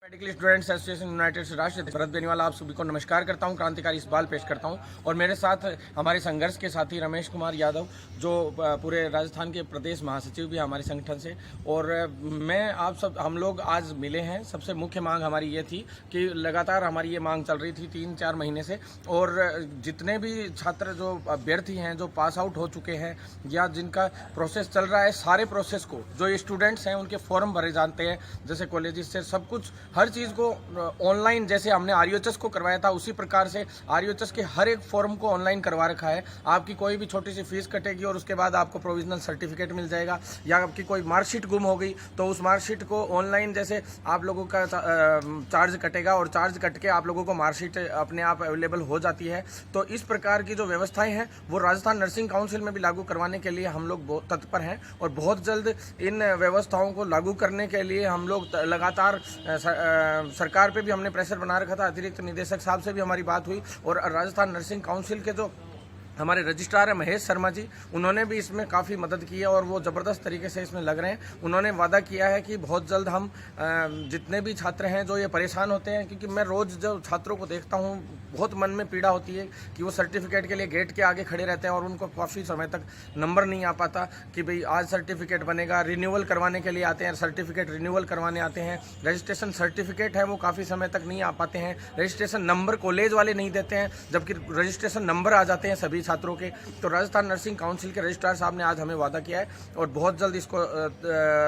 Medical students association United से राष्ट्रीय भरत बेनीवाल आप सभी को नमस्कार करता हूं, क्रांतिकारी इकबाल पेश करता हूं और मेरे साथ हमारे संघर्ष के साथी रमेश कुमार यादव जो पूरे राजस्थान के प्रदेश महासचिव भी हमारे संगठन से। और मैं आप सब हम लोग आज मिले हैं। सबसे मुख्य मांग हमारी ये थी कि लगातार हमारी ये मांग चल रही थी 3-4 महीने से, और जितने भी छात्र जो अभ्यर्थी हैं जो पास आउट हो चुके हैं या जिनका प्रोसेस चल रहा है, सारे प्रोसेस को जो स्टूडेंट्स हैं उनके फॉर्म भरे जाते हैं, जैसे कॉलेजेस से सब कुछ हर चीज़ को ऑनलाइन, जैसे हमने आरयूएचएस को करवाया था उसी प्रकार से आरयूएचएस के हर एक फॉर्म को ऑनलाइन करवा रखा है। आपकी कोई भी छोटी सी फीस कटेगी और उसके बाद आपको प्रोविजनल सर्टिफिकेट मिल जाएगा, या आपकी कोई मार्कशीट गुम हो गई तो उस मार्कशीट को ऑनलाइन जैसे आप लोगों का चार्ज कटेगा और चार्ज कट के आप लोगों को मार्कशीट अपने आप अवेलेबल हो जाती है। तो इस प्रकार की जो व्यवस्थाएं हैं वो राजस्थान नर्सिंग काउंसिल में भी लागू करवाने के लिए हम लोग बहुत तत्पर हैं, और बहुत जल्द इन व्यवस्थाओं को लागू करने के लिए हम लोग लगातार सरकार पे भी हमने प्रेशर बना रखा था। अतिरिक्त निदेशक साहब से भी हमारी बात हुई, और राजस्थान नर्सिंग काउंसिल के जो हमारे रजिस्ट्रार है महेश शर्मा जी, उन्होंने भी इसमें काफ़ी मदद की है और वो ज़बरदस्त तरीके से इसमें लग रहे हैं। उन्होंने वादा किया है कि बहुत जल्द हम जितने भी छात्र हैं जो ये परेशान होते हैं, क्योंकि मैं रोज़ जो छात्रों को देखता हूँ बहुत मन में पीड़ा होती है कि वो सर्टिफिकेट के लिए गेट के आगे खड़े रहते हैं और उनको काफ़ी समय तक नंबर नहीं आ पाता कि भाई आज सर्टिफिकेट बनेगा। रिन्यूअल करवाने के लिए आते हैं, सर्टिफिकेट रिन्यूअल करवाने आते हैं, रजिस्ट्रेशन सर्टिफिकेट है वो काफ़ी समय तक नहीं आ पाते हैं, रजिस्ट्रेशन नंबर कॉलेज वाले नहीं देते हैं, जबकि रजिस्ट्रेशन नंबर आ जाते हैं सभी छात्रों के। तो राजस्थान नर्सिंग काउंसिल के रजिस्ट्रार साहब ने आज हमें वादा किया है और बहुत जल्द इसको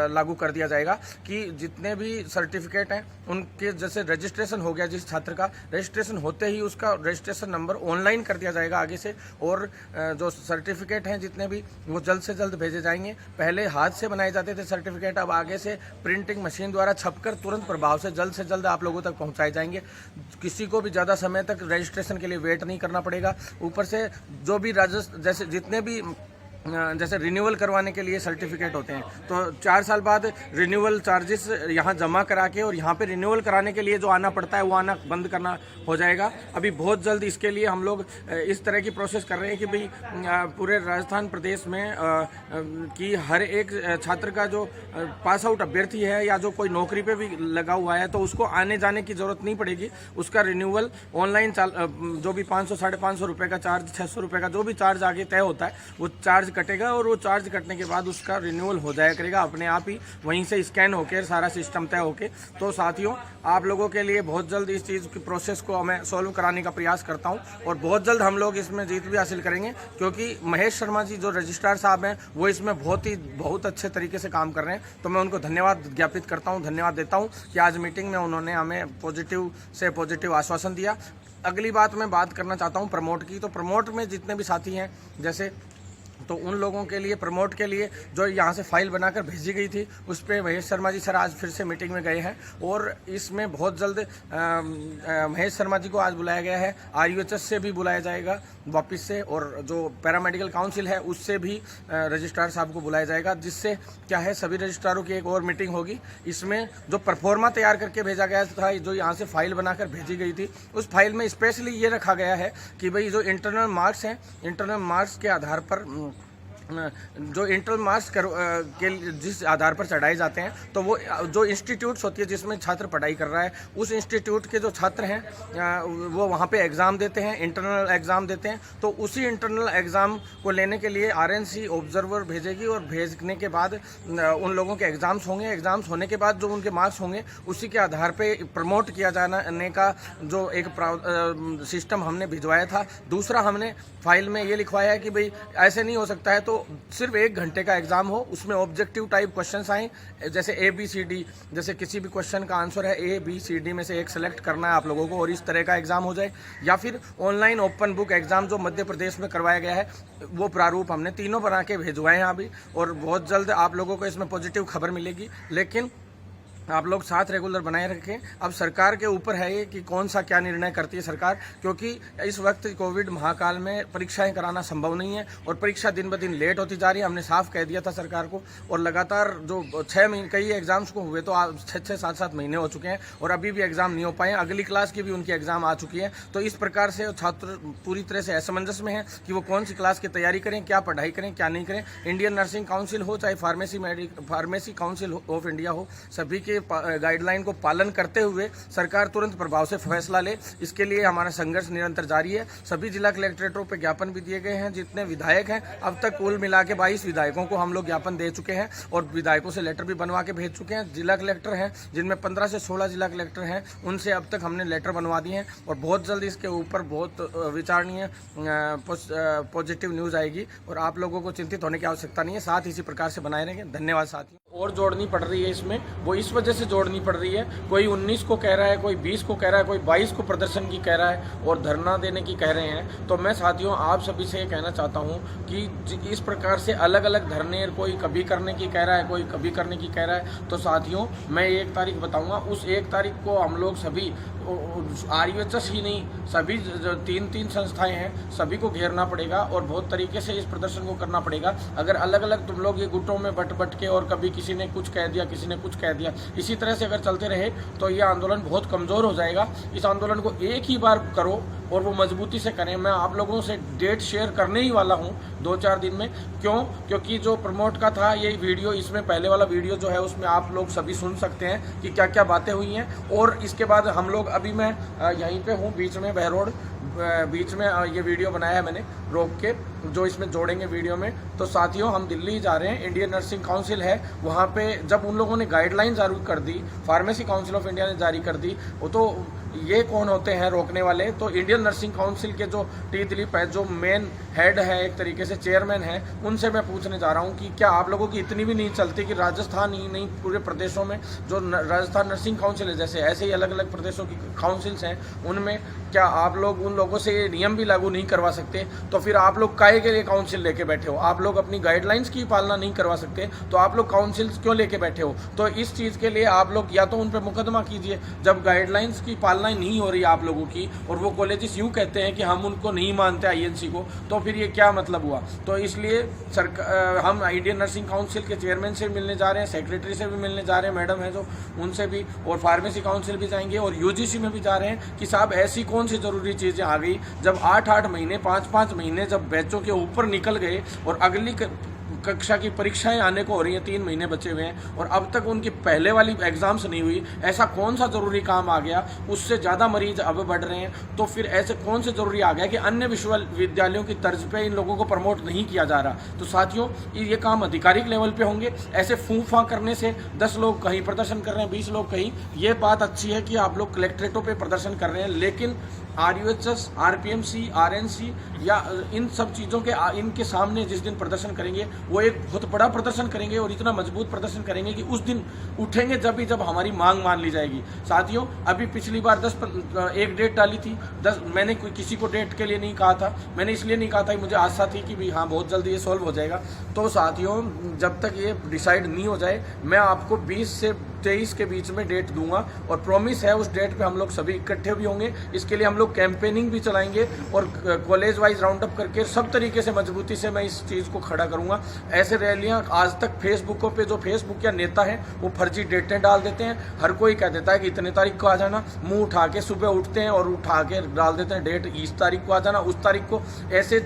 लागू कर दिया जाएगा कि जितने भी सर्टिफिकेट हैं उनके, जैसे रजिस्ट्रेशन हो गया जिस छात्र का, रजिस्ट्रेशन होते ही उसका रजिस्ट्रेशन नंबर ऑनलाइन कर दिया जाएगा आगे से, और जो सर्टिफिकेट हैं जितने भी वो जल्द से जल्द भेजे जाएंगे। पहले हाथ से बनाए जाते थे सर्टिफिकेट, अब आगे से प्रिंटिंग मशीन द्वारा छपकर तुरंत प्रभाव से जल्द आप लोगों तक पहुंचाए जाएंगे। किसी को भी ज़्यादा समय तक रजिस्ट्रेशन के लिए वेट नहीं करना पड़ेगा। ऊपर से जो भी जैसे जितने भी जैसे रिन्यूअल करवाने के लिए सर्टिफिकेट होते हैं तो 4 साल बाद रिन्यूअल चार्जेस यहाँ जमा करा के और यहाँ पे रिन्यूअल कराने के लिए जो आना पड़ता है वो आना बंद करना हो जाएगा। अभी बहुत जल्द इसके लिए हम लोग इस तरह की प्रोसेस कर रहे हैं कि भाई पूरे राजस्थान प्रदेश में कि हर एक छात्र का जो पास आउट अभ्यर्थी है या जो कोई नौकरी पे भी लगा हुआ है तो उसको आने जाने की ज़रूरत नहीं पड़ेगी। उसका रिन्यूअल ऑनलाइन जो भी 500-550 रुपये का चार्ज, 600 रुपये का जो भी चार्ज आगे तय होता है वो चार्ज कटेगा, और वो चार्ज कटने के बाद उसका रिन्यूअल हो जाया करेगा अपने आप ही, वहीं से स्कैन होकर सारा सिस्टम तय होके। तो साथियों, आप लोगों के लिए बहुत जल्द इस चीज़ की प्रोसेस को मैं सॉल्व कराने का प्रयास करता हूं और बहुत जल्द हम लोग इसमें जीत भी हासिल करेंगे, क्योंकि महेश शर्मा जी जो रजिस्ट्रार साहब हैं वो इसमें बहुत अच्छे तरीके से काम कर रहे हैं। तो मैं उनको धन्यवाद ज्ञापित करता हूँ, धन्यवाद देता हूँ कि आज मीटिंग में उन्होंने हमें पॉजिटिव आश्वासन दिया। अगली बात मैं बात करना चाहता हूँ प्रमोट की। तो प्रमोट में जितने भी साथी हैं जैसे, तो उन लोगों के लिए प्रमोट के लिए जो यहाँ से फाइल बनाकर भेजी गई थी उस पर महेश शर्मा जी सर आज फिर से मीटिंग में गए हैं, और इसमें बहुत जल्द महेश शर्मा जी को आज बुलाया गया है। आरयूएचएस से भी बुलाया जाएगा वापस से, और जो पैरामेडिकल काउंसिल है उससे भी रजिस्ट्रार साहब को बुलाया जाएगा, जिससे क्या है सभी रजिस्ट्रारों की एक और मीटिंग होगी। इसमें जो परफॉर्मा तैयार करके भेजा गया था, जो यहाँ से फाइल बनाकर भेजी गई थी, उस फाइल में स्पेशली ये रखा गया है कि भाई जो इंटरनल मार्क्स हैं, इंटरनल मार्क्स के आधार पर जो इंटरनल मार्क्स के जिस आधार पर चढ़ाए जाते हैं, तो वो जो इंस्टीट्यूट्स होती है जिसमें छात्र पढ़ाई कर रहा है उस इंस्टीट्यूट के जो छात्र हैं वो वहाँ पे एग्ज़ाम देते हैं, इंटरनल एग्ज़ाम देते हैं। तो उसी इंटरनल एग्ज़ाम को लेने के लिए आरएनसी ऑब्जर्वर भेजेगी, और भेजने के बाद उन लोगों के एग्ज़ाम्स होंगे। एग्ज़ाम्स होने के बाद जो उनके मार्क्स होंगे उसी के आधार पर प्रमोट किया जाने का जो एक सिस्टम हमने भिजवाया था। दूसरा, हमने फाइल में ये लिखवाया है कि भाई ऐसे नहीं हो सकता है तो सिर्फ 1 घंटे का एग्जाम हो, उसमें ऑब्जेक्टिव टाइप क्वेश्चंस आए, जैसे ABCD, जैसे किसी भी क्वेश्चन का आंसर है ABCD में से एक सेलेक्ट करना है आप लोगों को और इस तरह का एग्जाम हो जाए, या फिर ऑनलाइन ओपन बुक एग्जाम जो मध्य प्रदेश में करवाया गया है वो प्रारूप हमने तीनों बना के भिजवाए हैं अभी, और बहुत जल्द आप लोगों को इसमें पॉजिटिव खबर मिलेगी। लेकिन आप लोग साथ रेगुलर बनाए रखें। अब सरकार के ऊपर है ये कि कौन सा क्या निर्णय करती है सरकार, क्योंकि इस वक्त कोविड महाकाल में परीक्षाएं कराना संभव नहीं है और परीक्षा दिन ब दिन लेट होती जा रही है। हमने साफ कह दिया था सरकार को, और लगातार जो 6 महीने कई एग्जाम्स को हुए तो 6-7 महीने हो चुके हैं और अभी भी एग्जाम नहीं हो पाए। अगली क्लास की भी उनकी एग्जाम आ चुकी है। तो इस प्रकार से छात्र पूरी तरह से असमंजस में है कि वो कौन सी क्लास की तैयारी करें, क्या पढ़ाई करें, क्या नहीं करें। इंडियन नर्सिंग काउंसिल हो चाहे फार्मेसी काउंसिल ऑफ इंडिया हो, सभी के ये गाइडलाइन को पालन करते हुए सरकार तुरंत प्रभाव से फैसला ले, इसके लिए हमारा संघर्ष निरंतर जारी है। सभी जिला कलेक्ट्रेटों पे ज्ञापन भी दिए गए हैं। जितने विधायक हैं, अब तक कुल मिला के 22 विधायकों को हम लोग ज्ञापन दे चुके हैं और विधायकों से लेटर भी बनवा के भेज चुके हैं। जिला कलेक्टर हैं, जिनमें 15 से 16 जिला कलेक्टर हैं, उनसे अब तक हमने लेटर बनवा दिए हैं और बहुत जल्द इसके ऊपर बहुत विचारणीय पॉजिटिव न्यूज़ आएगी और आप लोगों को चिंतित होने की आवश्यकता नहीं है। साथ इसी प्रकार से बनाए रहेंगे। धन्यवाद साथियों। और जोड़नी पड़ रही है इसमें, वो इस वजह से जोड़नी पड़ रही है, कोई 19 को कह रहा है, कोई 20 को कह रहा है, कोई 22 को प्रदर्शन की कह रहा है और धरना देने की कह रहे हैं। तो मैं साथियों आप सभी से ये कहना चाहता हूँ कि इस प्रकार से अलग अलग धरने, कोई कभी करने की कह रहा है, कोई कभी करने की कह रहा है। तो साथियों मैं 1 तारीख बताऊँगा, उस 1 तारीख को हम लोग सभी RUHS ही नहीं, सभी जो 3 संस्थाएं हैं सभी को घेरना पड़ेगा और बहुत तरीके से इस प्रदर्शन को करना पड़ेगा। अगर अलग अलग तुम लोग ये गुटों में बट के और कभी किसी ने कुछ कह दिया, किसी ने कुछ कह दिया, इसी तरह से अगर चलते रहे तो ये आंदोलन बहुत कमज़ोर हो जाएगा। इस आंदोलन को एक ही बार करो और वो मजबूती से करें। मैं आप लोगों से डेट शेयर करने ही वाला हूँ 2-4 दिन में। क्योंकि जो प्रमोट का था ये वीडियो, इसमें पहले वाला वीडियो जो है उसमें आप लोग सभी सुन सकते हैं कि क्या क्या बातें हुई हैं। और इसके बाद हम लोग, अभी मैं यहीं पे हूँ बीच में, बहरोड बीच में ये वीडियो बनाया है मैंने रोक के, जो इसमें जोड़ेंगे वीडियो में। तो साथियों हम दिल्ली जा रहे हैं, इंडियन नर्सिंग काउंसिल है वहाँ पे। जब उन लोगों ने गाइडलाइन जारी कर दी, फार्मेसी काउंसिल ऑफ इंडिया ने जारी कर दी, वो तो ये कौन होते हैं रोकने वाले? तो इंडियन नर्सिंग काउंसिल के जो टी दिलीप है, जो मेन हेड है, एक तरीके से चेयरमैन है, उनसे मैं पूछने जा रहा हूँ कि क्या आप लोगों की इतनी भी नहीं चलती कि राजस्थान ही नहीं पूरे प्रदेशों में जो राजस्थान नर्सिंग काउंसिल है, जैसे ऐसे ही अलग अलग प्रदेशों की काउंसिल्स हैं, उनमें क्या आप लोग उन लोगों से ये नियम भी लागू नहीं करवा सकते? तो फिर आप लोग काहे के लिए काउंसिल लेके बैठे हो? आप लोग अपनी गाइडलाइंस की पालना नहीं करवा सकते तो आप लोग काउंसिल्स क्यों लेके बैठे हो? तो इस चीज़ के लिए आप लोग या तो उन पर मुकदमा कीजिए। जब गाइडलाइंस की पालना नहीं हो रही आप लोगों की और वो कॉलेजेस यूँ कहते हैं कि हम उनको नहीं मानते INC को, तो फिर ये क्या मतलब हुआ? तो इसलिए हम इंडियन नर्सिंग काउंसिल के चेयरमैन से मिलने जा रहे हैं, सेक्रेटरी से भी मिलने जा रहे हैं, मैडम है जो, उनसे भी, और फार्मेसी काउंसिल भी जाएंगे और UGC में भी जा रहे हैं कि साहब ऐसी कौन सी ज़रूरी चीज़ें आ गई जब 8-8 महीने, 5-5 महीने जब बैचों के ऊपर निकल गए और अगली कक्षा की परीक्षाएं आने को हो रही हैं, 3 महीने बचे हुए हैं और अब तक उनकी पहले वाली एग्जाम्स नहीं हुई। ऐसा कौन सा ज़रूरी काम आ गया? उससे ज़्यादा मरीज अब बढ़ रहे हैं, तो फिर ऐसे कौन से ज़रूरी आ गया कि अन्य विश्वविद्यालयों की तर्ज पे इन लोगों को प्रमोट नहीं किया जा रहा? तो साथियों ये काम अधिकारिक लेवल पे होंगे। ऐसे फूंफा करने से 10 लोग कहीं प्रदर्शन कर रहे हैं, 20 लोग कहीं। ये बात अच्छी है कि आप लोग कलेक्ट्रेटों पर प्रदर्शन कर रहे हैं, लेकिन RUHS, RPMC, RNC या इन सब चीज़ों के इनके सामने जिस दिन प्रदर्शन करेंगे वो एक बहुत बड़ा प्रदर्शन करेंगे और इतना मजबूत प्रदर्शन करेंगे कि उस दिन उठेंगे जब हमारी मांग मान ली जाएगी। साथियों अभी पिछली बार 1 डेट डाली थी, 10 मैंने किसी को डेट के लिए नहीं कहा था। मैंने इसलिए नहीं कहा था कि मुझे आशा थी कि भाई हाँ बहुत जल्दी ये सॉल्व हो जाएगा। तो साथियों जब तक ये डिसाइड नहीं हो जाए मैं आपको 20 से 23 के बीच में डेट दूंगा और प्रॉमिस है उस डेट पे हम लोग सभी इकट्ठे भी होंगे। इसके लिए हम लोग कैंपेनिंग भी चलाएंगे और कॉलेज वाइज राउंड अप करके सब तरीके से मजबूती से मैं इस चीज़ को खड़ा करूंगा। ऐसे रैलियां आज तक फेसबुकों पे जो फेसबुक या नेता हैं वो फर्जी डेटें डाल देते हैं। हर कोई कह देता है कि इतने तारीख को आ जाना, मुंह उठा के सुबह उठते हैं और उठा के डाल देते हैं डेट, इस तारीख को आ जाना, उस तारीख को। ऐसे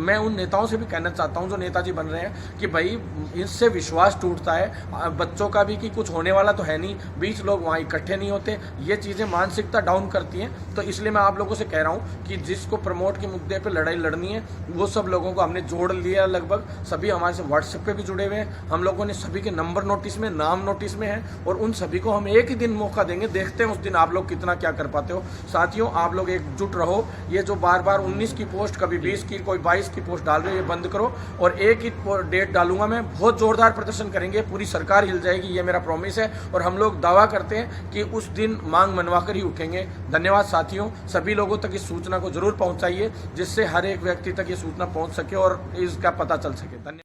मैं उन नेताओं से भी कहना चाहता हूँ जो नेताजी बन रहे हैं कि भाई इससे विश्वास टूटता है बच्चों का भी कि कुछ होने वाला तो है नहीं, 20 लोग वहाँ इकट्ठे नहीं होते। ये चीज़ें मानसिकता डाउन करती हैं। तो इसलिए मैं आप लोगों से कह रहा हूँ कि जिसको प्रमोट के मुद्दे पे लड़ाई लड़नी है वो सब लोगों को हमने जोड़ लिया। लगभग सभी हमारे से व्हाट्सएप पे भी जुड़े हुए हैं। हम लोगों ने सभी के नंबर नोटिस में, नाम नोटिस में है और उन सभी को हम एक ही दिन मौका देंगे। देखते हैं उस दिन आप लोग कितना क्या कर पाते हो। साथियों आप लोग एकजुट रहो। ये जो बार बार 19 की पोस्ट, कभी 20 की, कोई 22 की पोस्ट डाल रहे हैं, ये बंद करो और एक ही डेट डालूंगा मैं। बहुत जोरदार प्रदर्शन करेंगे, पूरी सरकार हिल जाएगी, ये मेरा प्रॉमिस है। और हम लोग दावा करते हैं कि उस दिन मांग मनवाकर ही उठेंगे। धन्यवाद साथियों। सभी लोगों तक इस सूचना को जरूर पहुंचाइए जिससे हर एक व्यक्ति तक ये सूचना पहुंच सके और इसका पता चल सके। धन्यवाद।